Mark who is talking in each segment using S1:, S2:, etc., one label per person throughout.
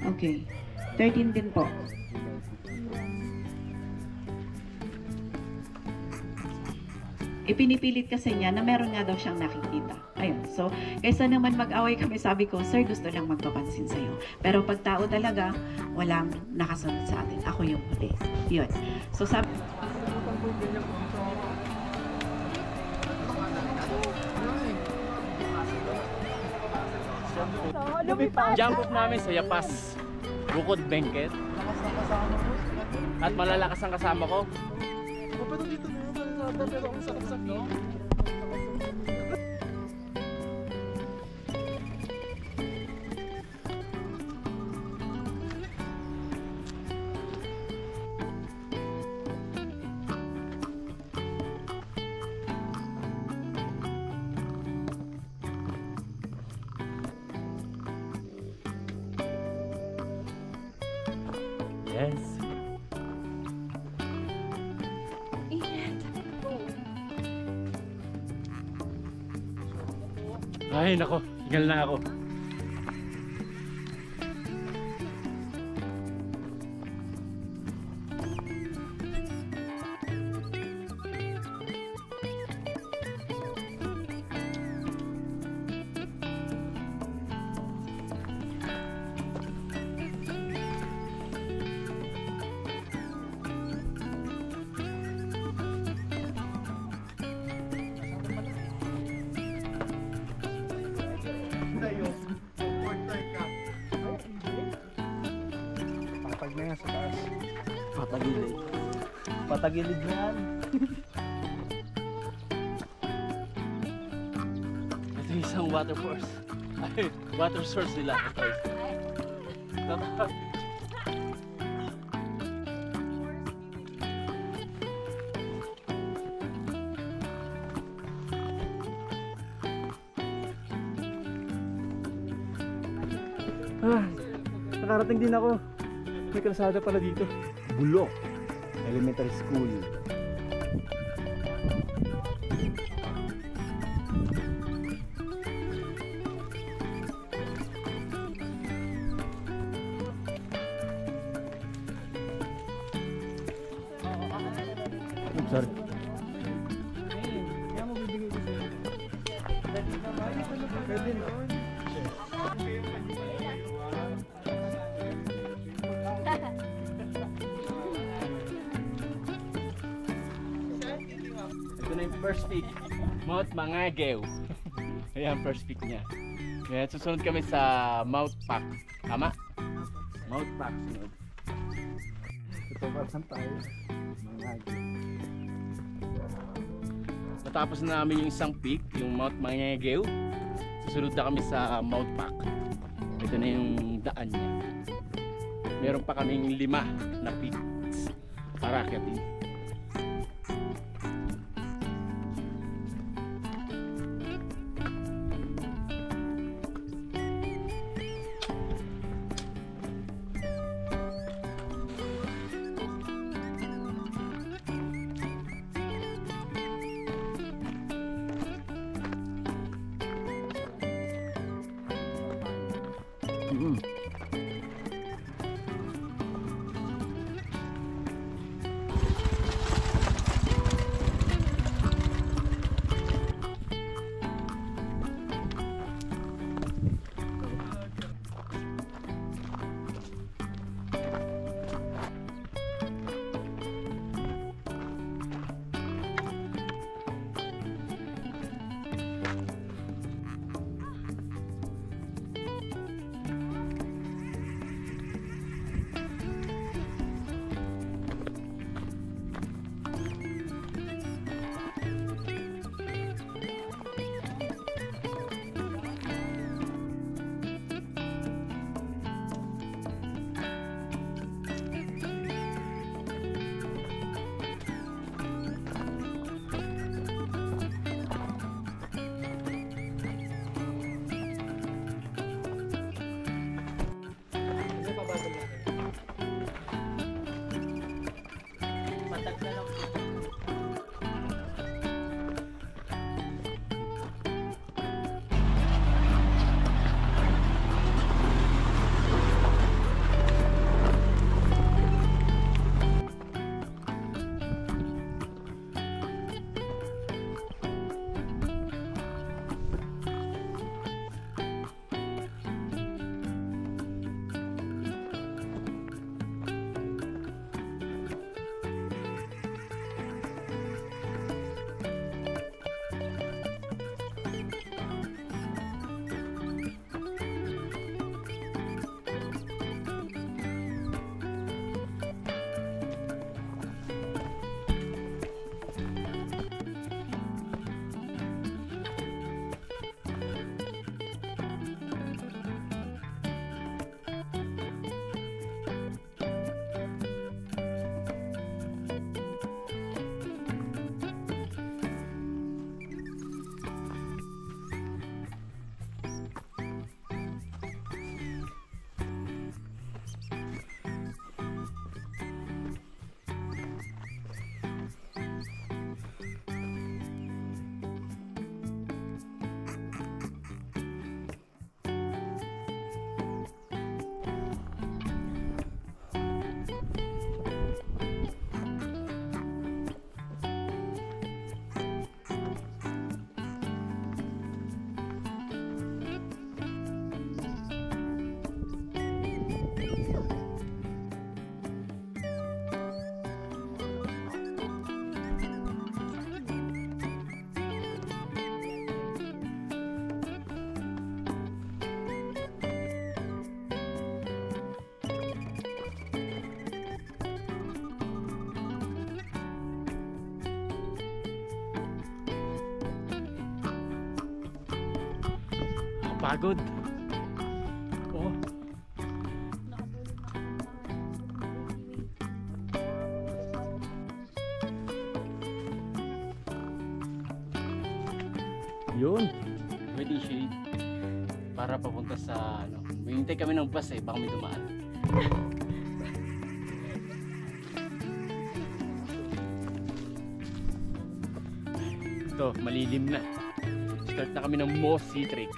S1: Okay. 13 din po. Ipinipilit kasi niya na meron nga daw siyang nakikita. Ayun. So, kaysa naman mag-away kami, sabi ko, sir, gusto lang magpapansin sa'yo. Pero pag tao talaga, walang nakasunod sa atin. Ako yung huli. Yun. So, sabi...
S2: Jump off namin sa Yapas, Bukod Benguet. At malalakas ang kasama ko.
S3: Pero dito na pero ang saksak no?
S2: Yes. Ay, nako, hingal na ako.
S3: Patag na yan sa taas.
S2: Patagilid. Patagilid na yan. Ito yung isang water force. Ay, water source nila.
S3: Nakarating din ako. May kalsada pala dito. Bulok Elementary School. Oops, sorry. Kaya mo bibigay ko sa'yo. Pwede naman.
S2: Ito na yung first peak, Mount Mangagew. Ayan, first peak niya. Kaya susunod kami sa Mount Pac. Tama? Mount Pac sunod.
S3: Ito ba saan tayo? Mangagew.
S2: Matapos na namin yung isang peak, yung Mount Mangagew, susunod na kami sa Mount Pac. Ito na yung daan niya. Meron pa kaming 5 na peaks para akyatin. Pagod. Oh. Yun. Pwede shade. Para papunta sa ano. Hintay kami ng bus eh. Baka may dumaan. Ito, malilim na. Start na kami ng Mossy Creek.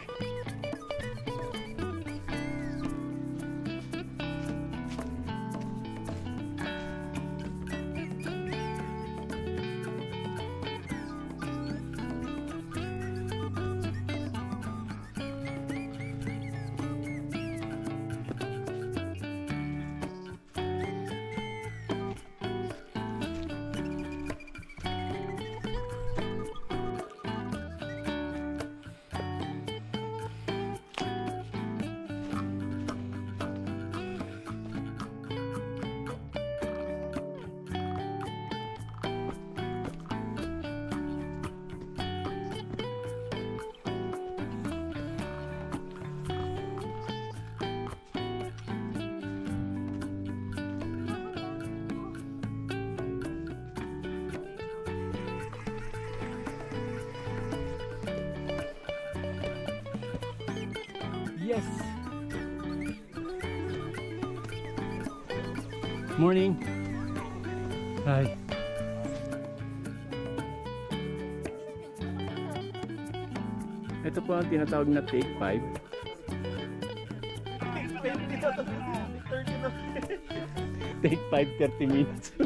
S2: Yes! Morning! Hi! Ito po ang tinatawag na take 5. Take 5, 30 minutes.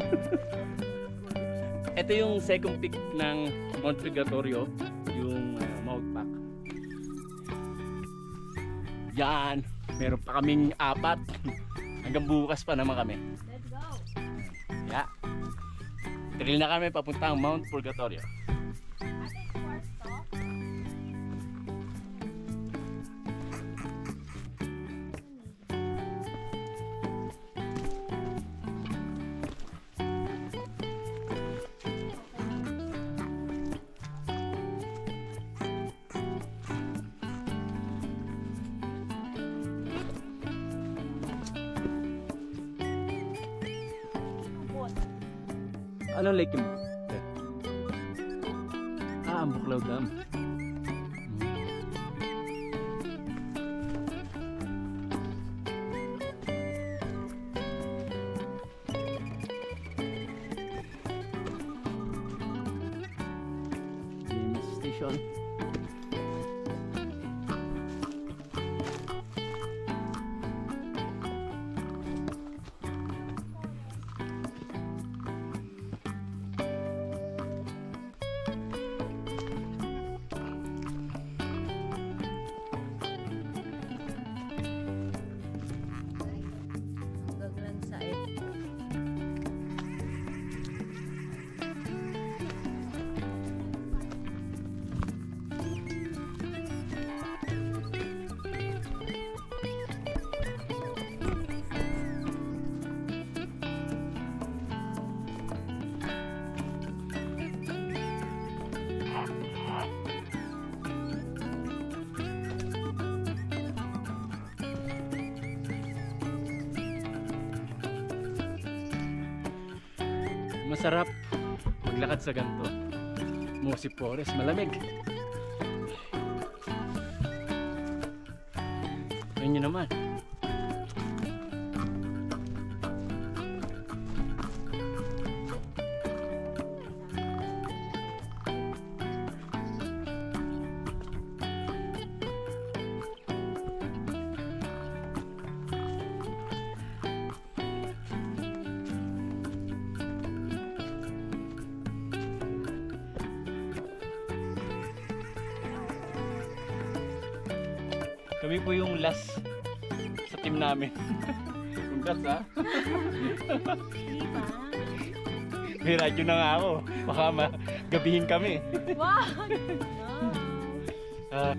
S2: Ito yung second peak ng Mount Purgatorio, yung Mount Pac. Yan, meron pa kaming 4. Hanggang bukas pa naman kami.
S4: Let's go!
S2: Yeah. Trail na kami papuntang Mount Purgatorio.
S4: Ate, fourth stop?
S2: Anong lake yun? Ah, ang Buklaw Dam. Famous station.
S4: Gaglan sa
S2: Masarap maglakad sa ganito. Mossy Forest, malamig. Ayun yun naman. Kami po yung last sa team namin. Congrats ha.
S4: Di ba?
S2: May radyo na nga ako. Baka magabihin kami.
S4: Wow!
S2: Ah,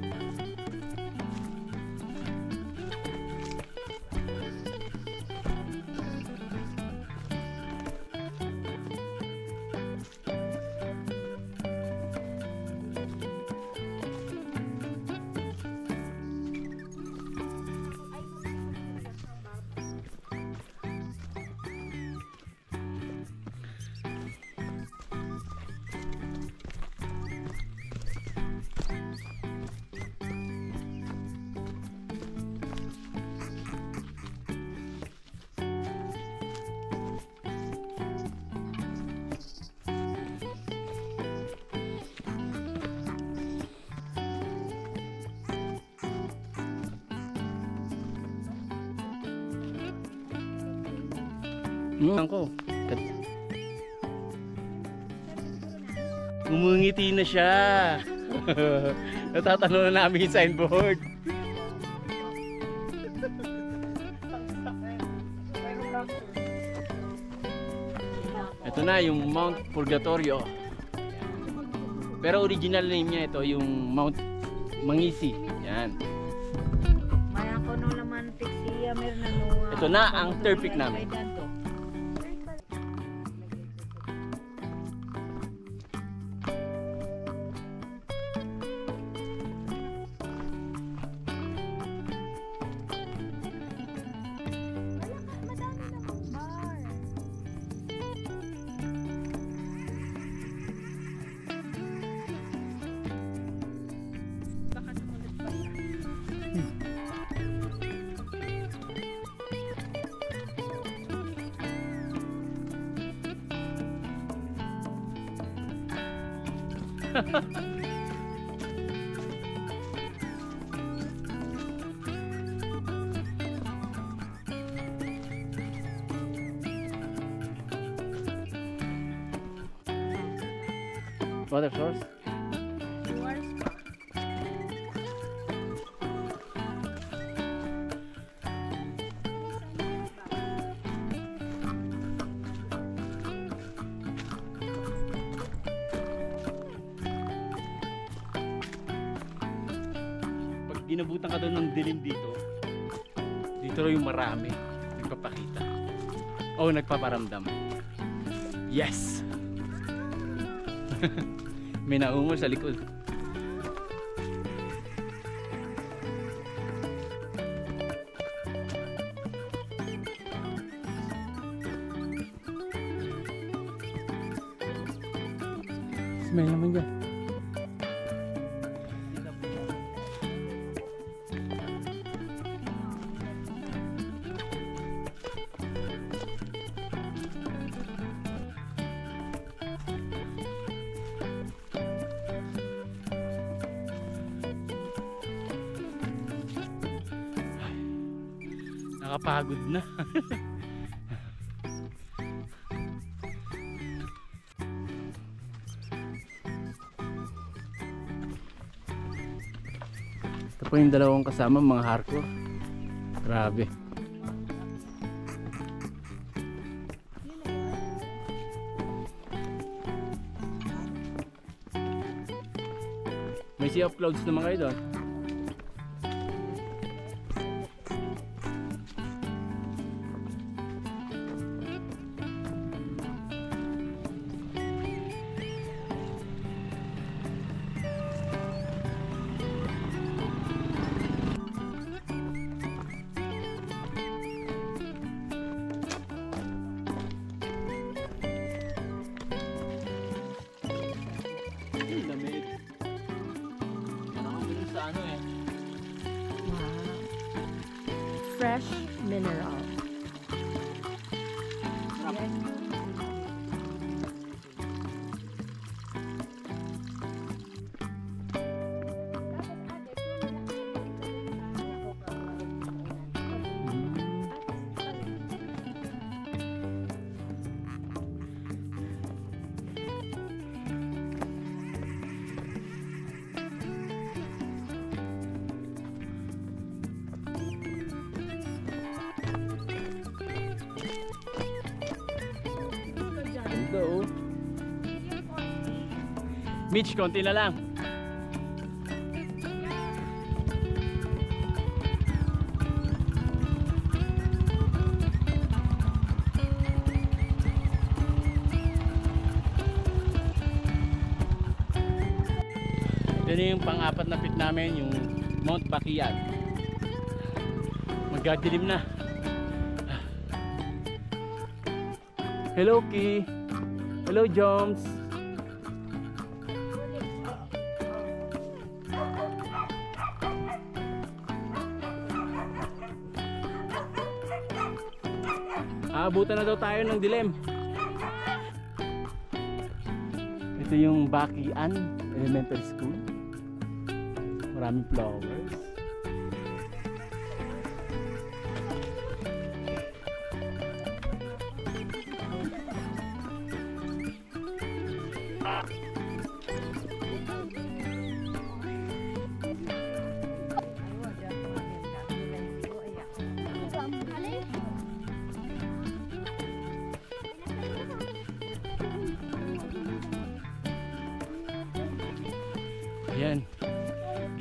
S2: Ako. Ngumungiti na siya. Natatanong na namin yung signboard. Ito na yung Mount Purgatorio. Pero original name niya ito yung Mount Mangisi. Yan.
S4: Maya ko no naman siya meron na no.
S2: Ito na ang third peak namin. Water source? Pag ginabutan ka doon ng dilim dito raw yung marami nagpapakita o nagpaparamdam. Yes! May naungol sa likod. Smell naman dyan. Nakapagod na. Ito po yung dalawang kasama, mga hardcore. Grabe. May sea of clouds naman kayo doon. Lamig. Ano kung dito sa ano eh?
S4: Wow. Fresh mineral.
S2: Ganda oh. Mitch, konti na lang. Ito na yung pang-apat na peak namin, yung Mount Bakian. Magadilim na. Hello Ki. Hello Joms. Aabutan na daw tayo ng dilim. Ito yung Bakian Elementary School. Maraming flowers.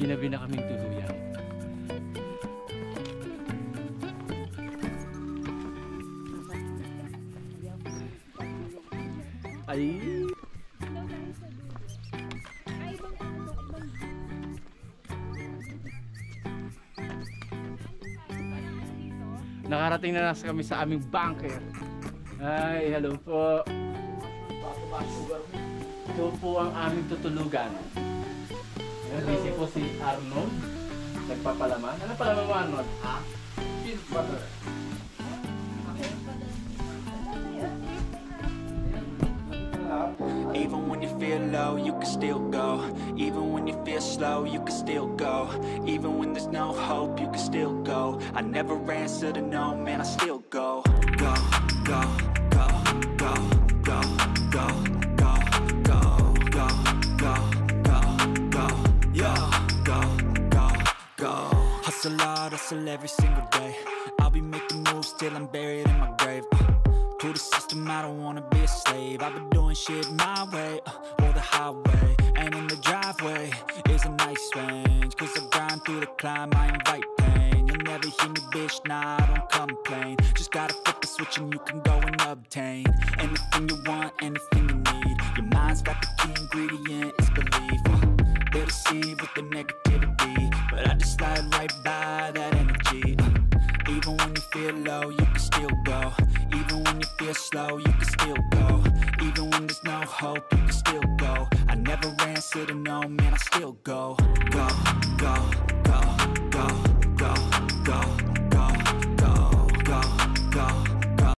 S2: ginabi na kaming tuluyan. Ay! Nakarating na kami sa aming bunker. Ay, hello po. Ito po ang aming tutulugan. Ayan, busy po si Arnold. Nagpapalaman. Ano palaman mo, Arnold? Ha? Peanut butter.
S5: Even when you feel low, you can still go. Even when you feel slow, you can still go. Even when there's no hope, you can still go. I never answer to no, man, I still go. Go, go, go, go, go, go, go, go, go, go, go, go, yeah, go, go, go. Hustle hard, hustle every single day. I'll be making moves till I'm buried in my grave. To the system, I don't wanna be a slave. I've been doing shit my way, or the highway. And in the driveway is a nice range. Cause I grind through the climb, I invite pain. You'll never hear me, bitch, nah, I don't complain. Just gotta flip the switch and you can go and obtain anything you want, anything you need. Your mind's got the key ingredient, it's belief. They'll deceive with the negativity, but I just slide right by that energy. Even when you feel low, you can still go. Even when you feel slow, you can still go. Even when there's no hope, you can still go. I never answer to no, man, I still go. Go, go,